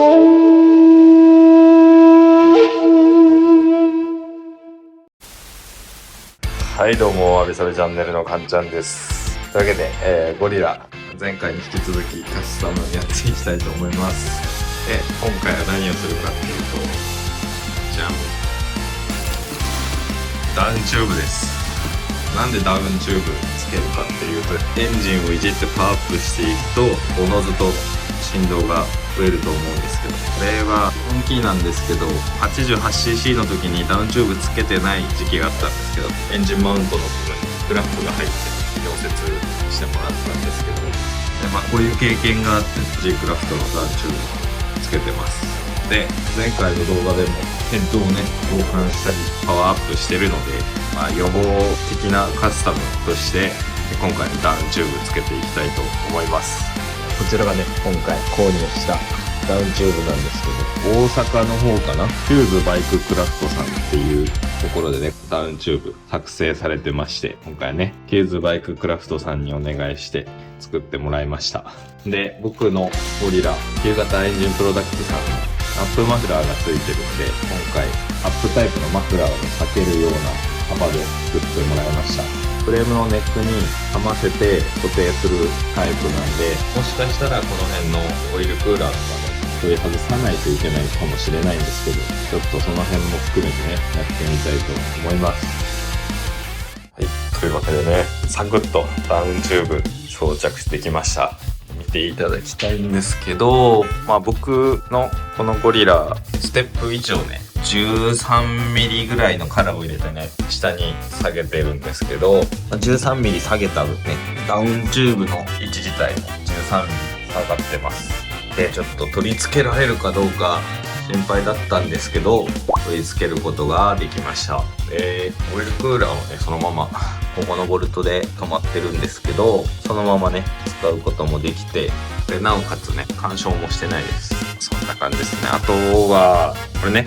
はいどうも、わびさびチャンネルのかんちゃんです。というわけで、ゴリラ前回に引き続きカスタムやっていきたいと思います。で、今回は何をするかっていうと、じゃん、ダウンチューブです。なんでダウンチューブつけるかっていうと、エンジンをいじってパワーアップしていくとおのずと振動が増えると思うんですけど、これは本気なんですけど 88cc の時にダウンチューブつけてない時期があったんですけど、エンジンマウントの部分にクラップが入って溶接してもらったんですけど、で、こういう経験があって G クラフトのダウンチューブつけてます。で、前回の動画でもヘッドをね交換したりパワーアップしてるので、予防的なカスタムとして今回のダウンチューブつけていきたいと思います。こちらがね、今回購入したダウンチューブなんですけど、大阪の方かな、キューズバイククラフトさんっていうところでね、ダウンチューブ作成されてまして、今回ね、キューズバイククラフトさんにお願いして作ってもらいました。で、僕のゴリラ旧型エンジンプロダクツさんのアップマフラーがついてるんで、今回アップタイプのマフラーを避けるような幅で作ってもらいました。フレームのネックにはませて固定するタイプなんで、もしかしたらこの辺のオイルクーラーとかも取り外さないといけないかもしれないんですけど、ちょっとその辺も含めてね、やってみたいと思います。はい、というわけでね、サクッとダウンチューブ装着してきました。見ていただきたいんですけど、僕のこのゴリラステップ位置をね、13ミリぐらいの殻を入れてね、下に下げてるんですけど、13ミリ下げた分ね、ダウンチューブの位置自体も13ミリ下がってます。で、ちょっと取り付けられるかどうか心配だったんですけど、取り付けることができました。オイルクーラーをね、そのままここのボルトで止まってるんですけど、そのままね使うこともできて、でなおかつね干渉もしてないです。そんな感じですね。あとはこれね、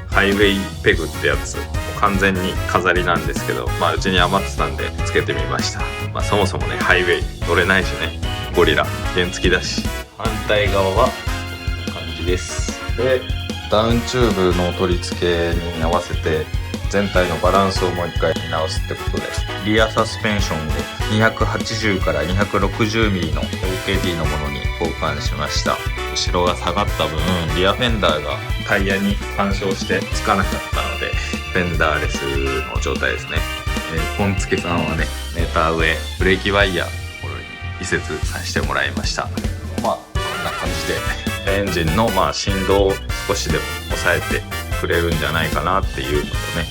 ハイウェイペグってやつ、完全に飾りなんですけど、うちに余ってたんでつけてみました。そもそもねハイウェイ乗れないしね、ゴリラ原付だし。反対側はこんな感じです。で、ダウンチューブの取り付けに合わせて全体のバランスをもう一回見直すってことで、リアサスペンションを280から 260mm の OKD のものに交換しました。後ろが下がった分、リアフェンダーがタイヤに干渉してつかなかったので、フェンダーレスの状態ですね。ポン付けさんはね、メーター上ブレーキワイヤーこれに移設させてもらいました。こんな感じでエンジンの振動を少しでも抑えてくれるんじゃないかなっていうのとね、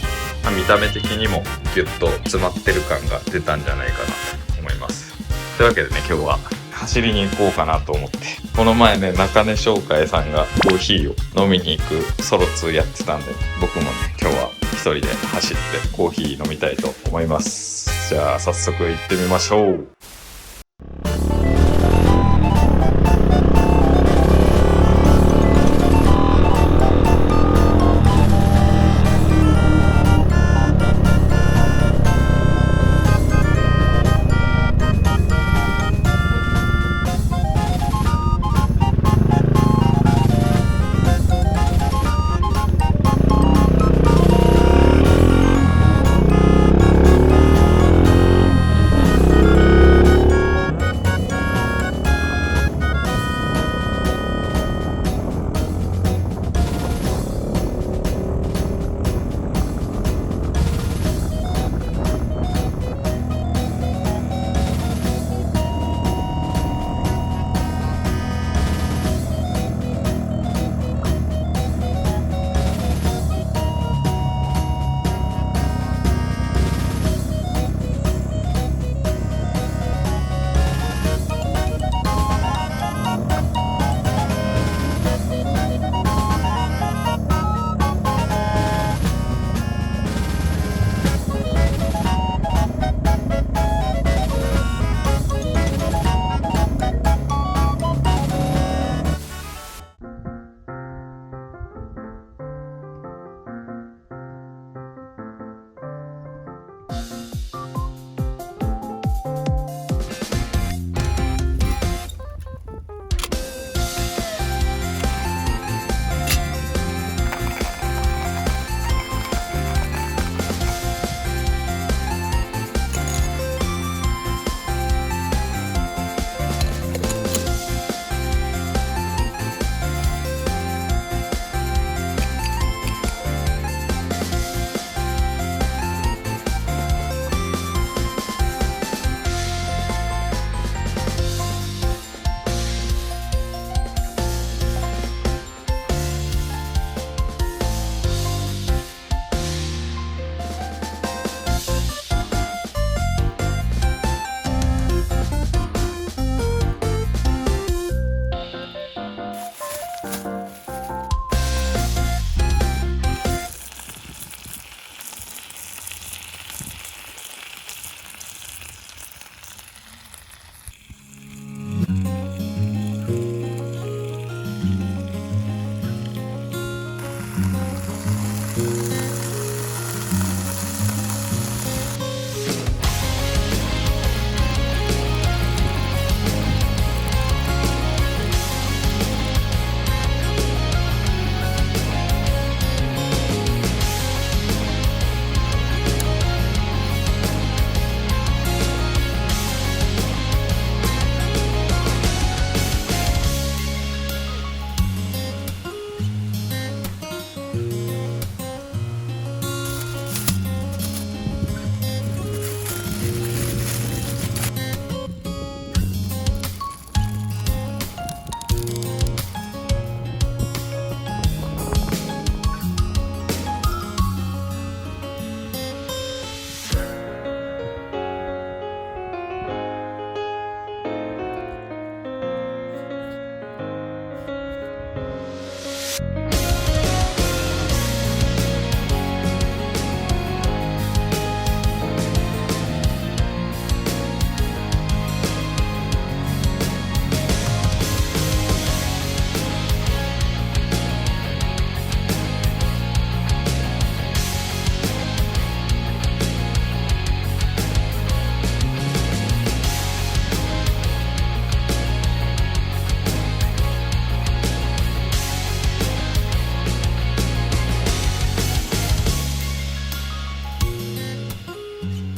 見た目的にもギュッと詰まってる感が出たんじゃないかなと思います。というわけでね、今日は走りに行こうかなと思って、この前ね、中根商会さんがコーヒーを飲みに行くソロ2やってたんで、僕もね今日は一人で走ってコーヒー飲みたいと思います。じゃあ早速行ってみましょう。